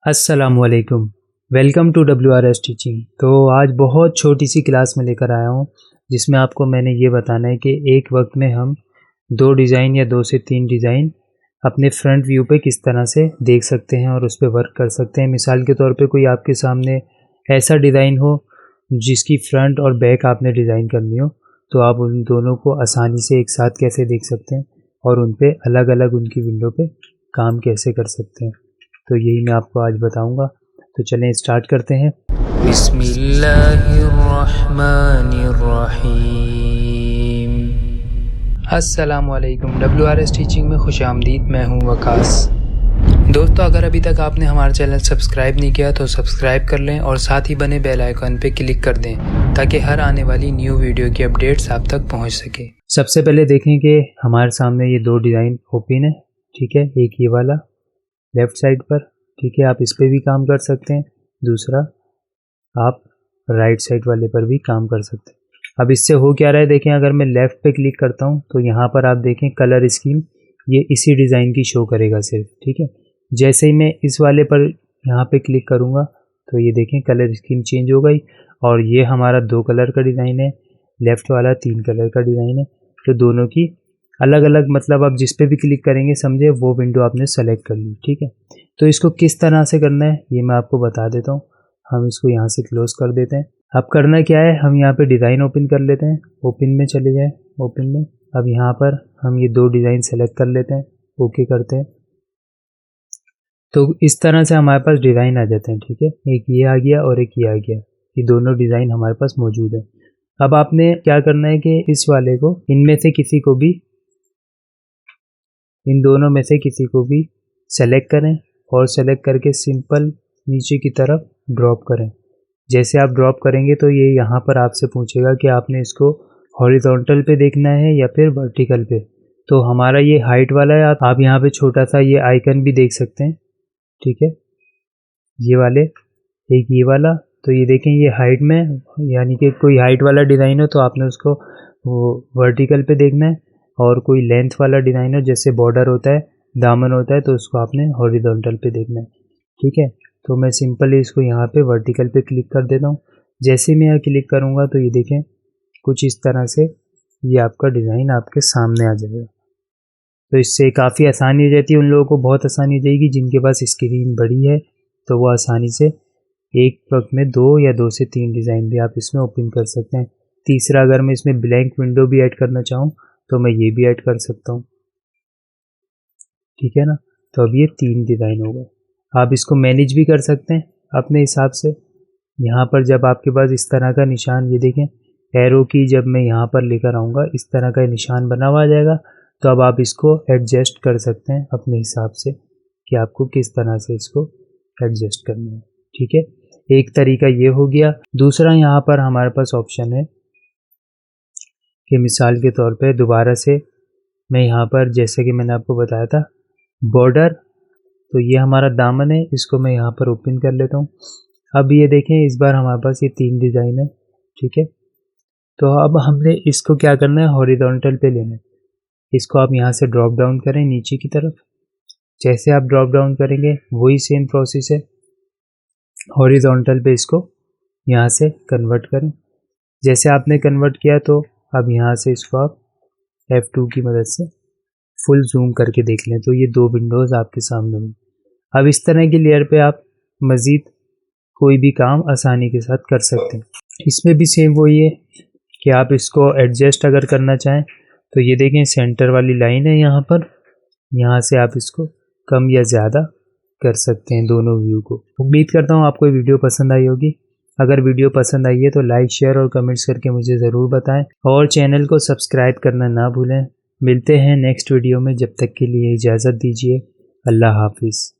अस्सलामुअलैकुम। Welcome to WRS teaching. तो आज बहुत छोटी सी क्लास में लेकर आया हूँ जिसमें आपको मैंने ये बताना है कि एक वक्त में हम 2 डिज़ाइन या 2 से 3 डिज़ाइन अपने फ्रंट व्यू पे किस तरह से देख सकते हैं और उस पर वर्क कर सकते हैं। मिसाल के तौर पे कोई आपके सामने ऐसा डिज़ाइन हो जिसकी फ्रंट और बैक आपने डिज़ाइन करनी हो, तो आप उन दोनों को आसानी से एक साथ कैसे देख सकते हैं और उन पे अलग अलग उनकी विंडो पे काम कैसे कर सकते हैं, तो यही मैं आपको आज बताऊंगा। तो चलें स्टार्ट करते हैं। बिस्मिल्लाहिर्रहमानिर्रहीम। अस्सलामुअलैकुम। WRS टीचिंग में खुशामदीद। मैं हूं वकास। दोस्तों, अगर अभी तक आपने हमारा चैनल सब्सक्राइब नहीं किया तो सब्सक्राइब कर लें और साथ ही बने बेल आइकन पे क्लिक कर दें ताकि हर आने वाली न्यू वीडियो की अपडेट्स आप तक पहुंच सके। सबसे पहले देखें कि हमारे सामने ये 2 डिज़ाइन ओपन है, ठीक है। एक ये वाला लेफ़्ट साइड पर, ठीक है, आप इस पे भी काम कर सकते हैं। दूसरा आप राइट साइड वाले पर भी काम कर सकते हैं। अब इससे हो क्या रहा है देखें, अगर मैं लेफ़्ट पे क्लिक करता हूं तो यहाँ पर आप देखें कलर स्कीम ये इसी डिज़ाइन की शो करेगा सिर्फ, ठीक है। जैसे ही मैं इस वाले पर यहाँ पे क्लिक करूँगा तो ये देखें कलर स्कीम चेंज हो गई और ये हमारा 2 कलर का डिज़ाइन है, लेफ़्ट वाला 3 कलर का डिज़ाइन है। तो दोनों की अलग अलग, मतलब आप जिस पे भी क्लिक करेंगे समझे वो विंडो आपने सेलेक्ट कर ली, ठीक है। तो इसको किस तरह से करना है ये मैं आपको बता देता हूँ। हम इसको यहाँ से क्लोज़ कर देते हैं। अब करना क्या है, हम यहाँ पे डिज़ाइन ओपन कर लेते हैं। ओपन में चले जाए, ओपन में। अब यहाँ पर हम ये 2 डिज़ाइन सेलेक्ट कर लेते हैं, ओके करते हैं। तो इस तरह से हमारे पास डिज़ाइन आ जाते हैं, ठीक है। एक ये आ गया और एक ये आ गया, ये दोनों डिज़ाइन हमारे पास मौजूद है। अब आपने क्या करना है कि इस वाले को इनमें से किसी को भी, इन दोनों में से किसी को भी सेलेक्ट करें और सेलेक्ट करके सिंपल नीचे की तरफ ड्रॉप करें। जैसे आप ड्रॉप करेंगे तो ये यहाँ पर आपसे पूछेगा कि आपने इसको हॉरिजॉन्टल पे देखना है या फिर वर्टिकल पे। तो हमारा ये हाइट वाला है, आप यहाँ पे छोटा सा ये आइकन भी देख सकते हैं, ठीक है, ये वाले, एक ये वाला। तो ये देखें ये हाइट में, यानी कि कोई हाइट वाला डिज़ाइन हो तो आपने उसको वो वर्टिकल पे देखना है, और कोई लेंथ वाला डिज़ाइन हो जैसे बॉर्डर होता है, दामन होता है, तो उसको आपने हॉरिजॉन्टल पे देखना है, ठीक है। तो मैं सिंपली इसको यहाँ पे वर्टिकल पे क्लिक कर देता हूँ। जैसे मैं यहाँ क्लिक करूँगा तो ये देखें कुछ इस तरह से ये आपका डिज़ाइन आपके सामने आ जाएगा। तो इससे काफ़ी आसानी हो जाती है, उन लोगों को बहुत आसानी हो जाएगी जिनके पास स्क्रीन बड़ी है, तो वो आसानी से एक वक्त में 2 या 2 से 3 डिज़ाइन भी आप इसमें ओपन कर सकते हैं। तीसरा, अगर मैं इसमें ब्लैंक विंडो भी ऐड करना चाहूँ तो मैं ये भी ऐड कर सकता हूँ, ठीक है ना। तो अब ये 3 डिज़ाइन हो गए। आप इसको मैनेज भी कर सकते हैं अपने हिसाब से। यहाँ पर जब आपके पास इस तरह का निशान, ये देखें एरो की, जब मैं यहाँ पर लेकर आऊँगा इस तरह का निशान बना हुआ आ जाएगा। तो अब आप इसको एडजस्ट कर सकते हैं अपने हिसाब से कि आपको किस तरह से इसको एडजस्ट करना है, ठीक है। एक तरीका ये हो गया। दूसरा, यहाँ पर हमारे पास ऑप्शन है कि मिसाल के तौर पे दोबारा से मैं यहाँ पर, जैसे कि मैंने आपको बताया था बॉर्डर, तो ये हमारा दामन है, इसको मैं यहाँ पर ओपन कर लेता हूँ। अब ये देखें इस बार हमारे पास ये 3 डिज़ाइन है, ठीक है। तो अब हमने इसको क्या करना है, हॉरिजॉन्टल पे लेना है। इसको आप यहाँ से ड्रॉप डाउन करें नीचे की तरफ। जैसे आप ड्रॉप डाउन करेंगे वही सेम प्रोसेस है, हॉरिजॉन्टल पे इसको यहाँ से कन्वर्ट करें। जैसे आपने कन्वर्ट किया तो अब यहाँ से इसको आप F2 की मदद से फुल जूम करके देख लें तो ये 2 विंडोज़ आपके सामने हैं। अब इस तरह की लेयर पे आप मज़ीद कोई भी काम आसानी के साथ कर सकते हैं। इसमें भी सेम वही है कि आप इसको एडजस्ट अगर करना चाहें तो ये देखें सेंटर वाली लाइन है यहाँ पर, यहाँ से आप इसको कम या ज़्यादा कर सकते हैं दोनों व्यू को। उम्मीद करता हूँ आपको ये वीडियो पसंद आई होगी। अगर वीडियो पसंद आई है तो लाइक, शेयर और कमेंट्स करके मुझे ज़रूर बताएं और चैनल को सब्सक्राइब करना ना भूलें। मिलते हैं नेक्स्ट वीडियो में, जब तक के लिए इजाज़त दीजिए। अल्लाह हाफिज़।